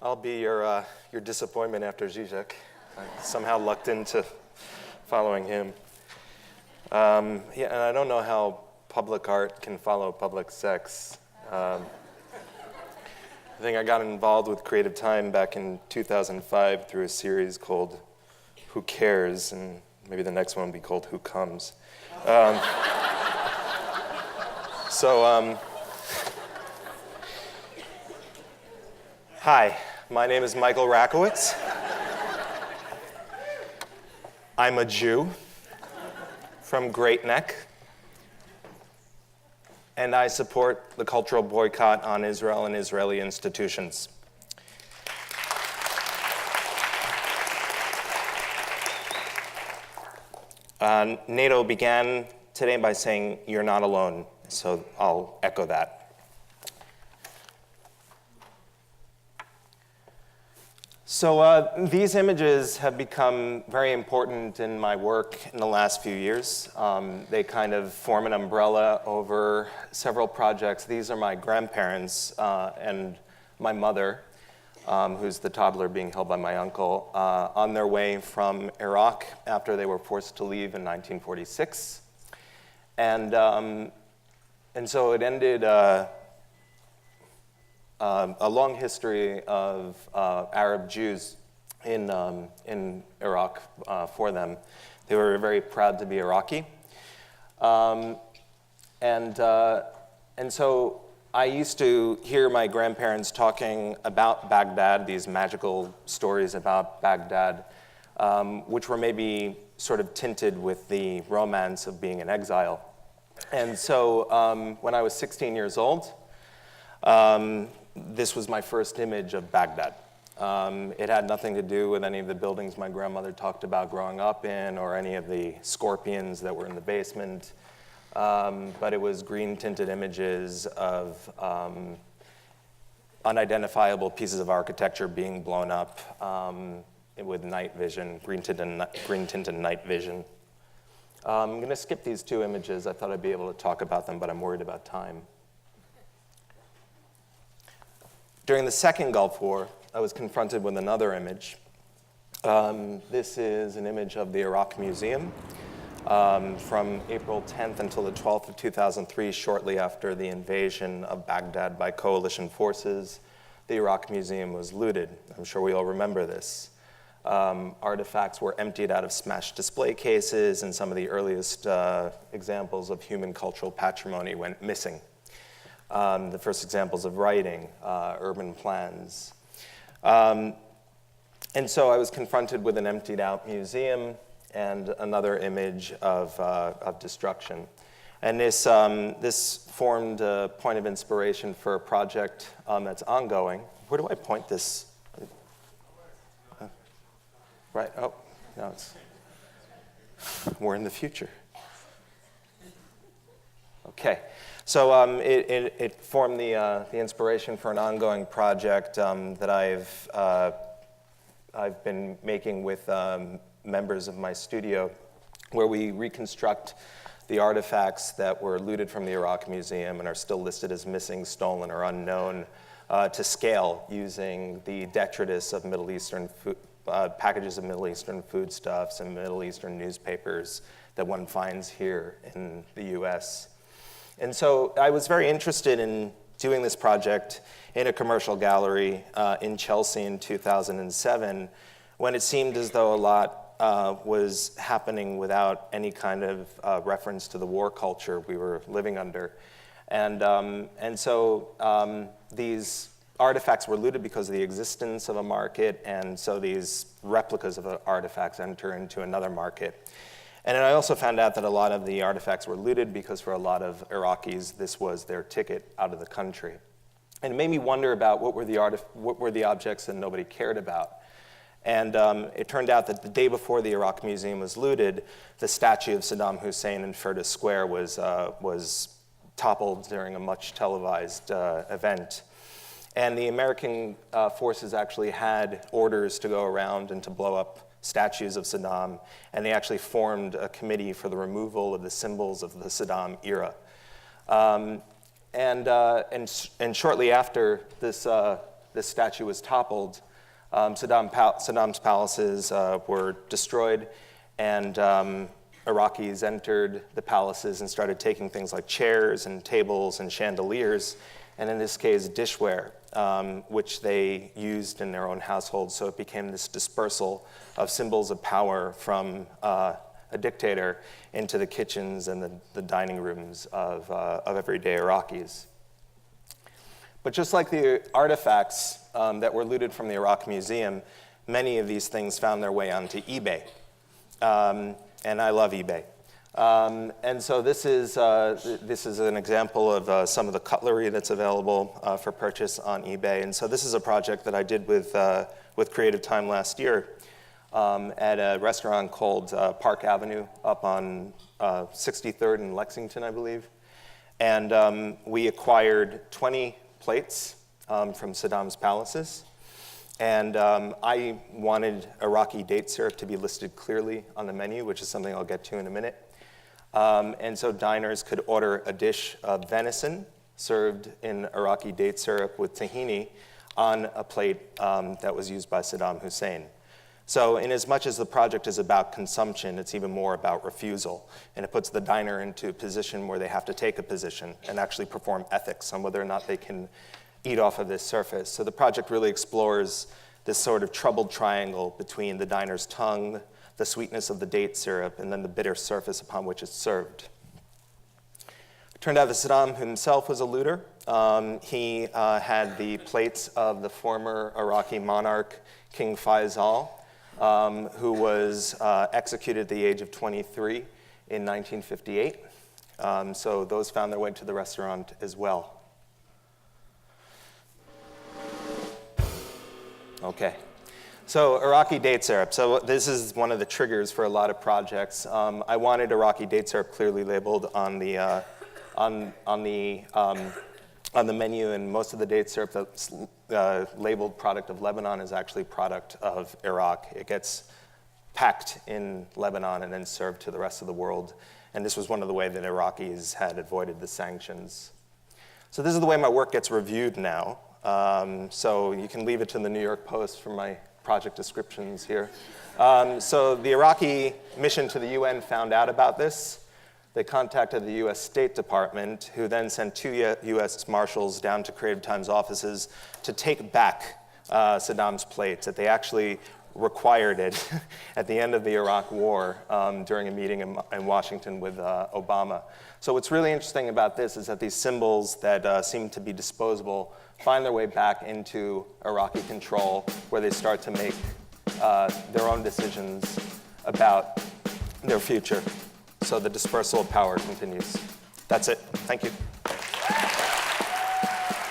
I'll be your disappointment after Zizek. I somehow lucked into following him. And I don't know how public art can follow public sex. I think I got involved with Creative Time back in 2005 through a series called Who Cares? And maybe the next one will be called Who Comes? Hi, my name is Michael Rakowitz. I'm a Jew from Great Neck, and I support the cultural boycott on Israel and Israeli institutions. NATO began today by saying, "You're not alone," so I'll echo that. So these images have become very important in my work in the last few years. They kind of form an umbrella over several projects. These are my grandparents and my mother, who's the toddler being held by my uncle, on their way from Iraq after they were forced to leave in 1946. And so it ended a long history of Arab Jews in Iraq for them. They were very proud to be Iraqi. And so I used to hear my grandparents talking about Baghdad, these magical stories about Baghdad, which were maybe sort of tinted with the romance of being in exile. And so when I was 16 years old, this was my first image of Baghdad. It had nothing to do with any of the buildings my grandmother talked about growing up in or any of the scorpions that were in the basement, but it was green-tinted images of unidentifiable pieces of architecture being blown up with night vision, green-tinted night vision. I'm going to skip these two images. I thought I'd be able to talk about them, but I'm worried about time. During the second Gulf War, I was confronted with another image. This is an image of the Iraq Museum from April 10th until the 12th of 2003, shortly after the invasion of Baghdad by coalition forces. The Iraq Museum was looted. I'm sure we all remember this. Artifacts were emptied out of smashed display cases, and some of the earliest examples of human cultural patrimony went missing. The first examples of writing, urban plans. And so I was confronted with an emptied out museum and another image of destruction. And this formed a point of inspiration for a project that's ongoing. Where do I point this? Right, oh, no, we're in the future. Okay. So it formed the inspiration for an ongoing project that I've been making with members of my studio, where we reconstruct the artifacts that were looted from the Iraq Museum and are still listed as missing, stolen, or unknown to scale using the detritus of Middle Eastern packages of Middle Eastern foodstuffs and Middle Eastern newspapers that one finds here in the US. And so I was very interested in doing this project in a commercial gallery in Chelsea in 2007, when it seemed as though a lot was happening without any kind of reference to the war culture we were living under. And so these artifacts were looted because of the existence of a market, and so these replicas of artifacts enter into another market. And then I also found out that a lot of the artifacts were looted because for a lot of Iraqis, this was their ticket out of the country. And it made me wonder about what were the objects that nobody cared about. And it turned out that the day before the Iraq Museum was looted, the statue of Saddam Hussein in Firdas Square was toppled during a much televised event. And the American forces actually had orders to go around and to blow up statues of Saddam, and they actually formed a committee for the removal of the symbols of the Saddam era. And shortly after this this statue was toppled, Saddam's palaces were destroyed, and Iraqis entered the palaces and started taking things like chairs and tables and chandeliers, and in this case, dishware, which they used in their own households. So it became this dispersal of symbols of power from a dictator into the kitchens and the dining rooms of everyday Iraqis. But just like the artifacts that were looted from the Iraq Museum, many of these things found their way onto eBay. And I love eBay. And so this is an example of some of the cutlery that's available for purchase on eBay. And so this is a project that I did with Creative Time last year at a restaurant called Park Avenue up on 63rd in Lexington, I believe. And we acquired 20 plates from Saddam's palaces. And I wanted Iraqi date syrup to be listed clearly on the menu, which is something I'll get to in a minute. And so diners could order a dish of venison served in Iraqi date syrup with tahini on a plate that was used by Saddam Hussein. So in as much as the project is about consumption, it's even more about refusal. And it puts the diner into a position where they have to take a position and actually perform ethics on whether or not they can eat off of this surface. So the project really explores this sort of troubled triangle between the diner's tongue, the sweetness of the date syrup, and then the bitter surface upon which it's served. It turned out that Saddam himself was a looter. He had the plates of the former Iraqi monarch, King Faisal, who was executed at the age of 23 in 1958. So those found their way to the restaurant as well. Okay, so Iraqi date syrup. So this is one of the triggers for a lot of projects. I wanted Iraqi date syrup clearly labeled on the menu, and most of the date syrup that's labeled product of Lebanon is actually product of Iraq. It gets packed in Lebanon and then served to the rest of the world. And this was one of the ways that Iraqis had avoided the sanctions. So this is the way my work gets reviewed now. So you can leave it to the New York Post for my project descriptions here. So the Iraqi mission to the UN found out about this. They contacted the US State Department, who then sent 2 US Marshals down to Creative Times offices to take back Saddam's plates, that they actually required it at the end of the Iraq War during a meeting in Washington with Obama. So what's really interesting about this is that these symbols that seem to be disposable find their way back into Iraqi control, where they start to make their own decisions about their future. So the dispersal of power continues. That's it. Thank you.